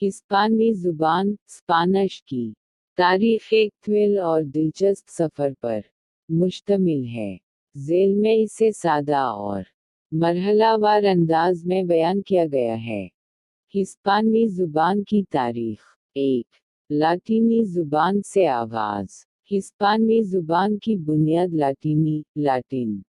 हिस्पानी ज़ुबान स्पानिश की तारीख़ एक तवील और दिलचस्प सफ़र पर मुश्तमिल है। ज़ेल में इसे सादा और मरहलावार अंदाज में बयान किया गया है। हिस्पानी ज़ुबान की तारीख़। एक, लातीनी ज़ुबान से आगाज़। हिस्पानी ज़ुबान की बुनियाद लाटिन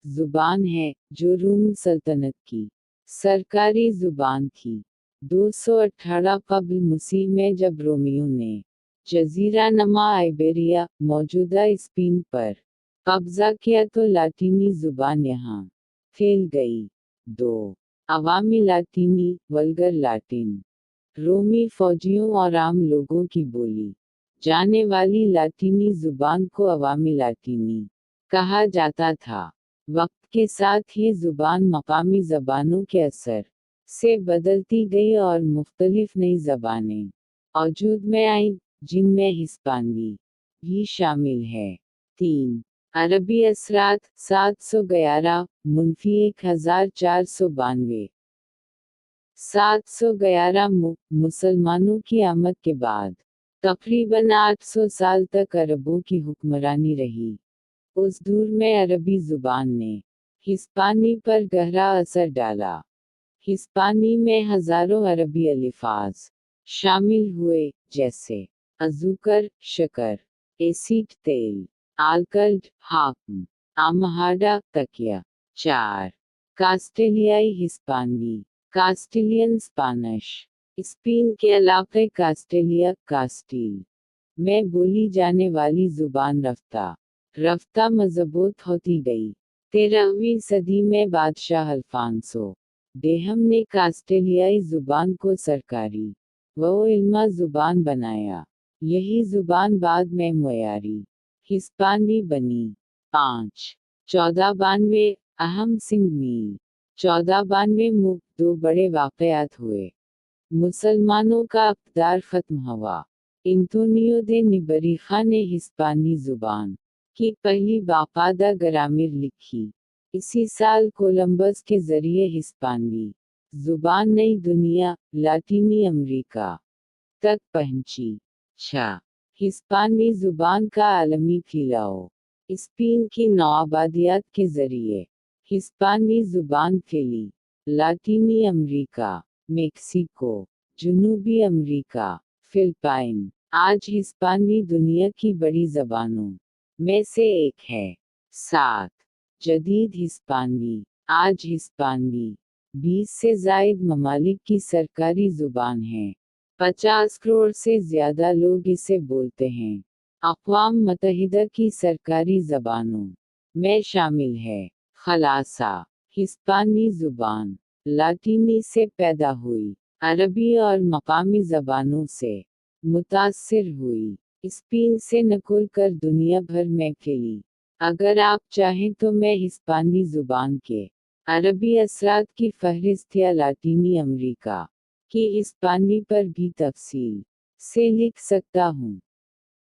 ज़ुबान है, जो रोम सल्तनत की सरकारी ज़ुबान थी। 218 क़ब्ल मसीह में जब रोमियों ने जज़ीरा नमा आइबेरिया, मौजूदा स्पेन पर कब्ज़ा किया तो लातीनी ज़ुबान यहाँ फैल गई। 2. अवामी लातीनी, वल्गर लाटिन। रोमी फ़ौजियों और आम लोगों की बोली जाने वाली लातीनी ज़ुबान को अवामी लातीनी कहा जाता था। वक्त के साथ ये ज़ुबान मकामी ज़बानों के असर से बदलती गई और मुख्तलिफ नई ज़बानें वजूद में आईं, जिनमें हिस्पानवी भी शामिल है। 3. अरबी असरात 711 मुनफी 1492। 711 मुसलमानों की आमद के बाद तकरीबन 800 साल तक अरबों की हुक्मरानी रही। उस दौर में अरबी ज़ुबान ने हिस्पानी पर गहरा असर डाला। हिस्पानी में हज़ारों अरबी अल्फाज शामिल हुए, जैसे अज़ूकर शक्कर, एसीड तेल, आलकल्ड हाकम, आमहाडा तकिया। 4. कास्टेलियाई हिस्पानवी कास्टिलियन स्पानिश। स्पेन के इलाक़े कास्टेलिया कास्टील में बोली जाने वाली ज़ुबान रफ्ता मज़बूत होती गई। 13वीं सदी में बादशाह अल्फांसो डेहम ने कास्टेलियाई ज़ुबान को सरकारी व इल्मा ज़ुबान बनाया। यही ज़ुबान बाद में मुयारी हिस्पानी बनी। 5. 1492 अहम सिंह मील 1492 में दो बड़े वाक़यात हुए। मुसलमानों का इक़्तिदार ख़त्म हुआ। एंटोनियो दे निबरीखा ने हिस्पानी ज़ुबान की पहली बाकायदा ग्रामर लिखी। इसी साल कोलंबस के ज़रिए हिस्पानवी ज़ुबान नई दुनिया, लातीनी अमेरिका तक पहुंची। 6. हिस्पानी ज़ुबान का आलमी फैलाव। स्पेन की नौआबादियात के ज़रिए हिस्पानी ज़ुबान फैली। लातीनी अमेरिका, मेक्सिको, जनूबी अमेरिका, फिलिपाइन आज हिस्पानी दुनिया की बड़ी ज़बानों में से एक है। 7. जदीद हिस्पानवी आज हिस्पानवी 20 से ज़ायद ममालिक की सरकारी ज़ुबान है। 50 करोड़ से ज़्यादा लोग इसे बोलते हैं। अक़वाम मुत्तहिदा की सरकारी ज़बानों में शामिल है। ख़ुलासा: हिस्पानी ज़ुबान लातीनी से पैदा हुई, अरबी और मकामी ज़बानों से मुतासिर हुई, स्पेन से नकुल कर दुनिया भर में फैली। अगर आप चाहें तो मैं हिस्पानी ज़ुबान के अरबी असरात की फ़हरिस्त या लातीनी अमेरिका की हिस्पानी पर भी तफसील से लिख सकता हूँ।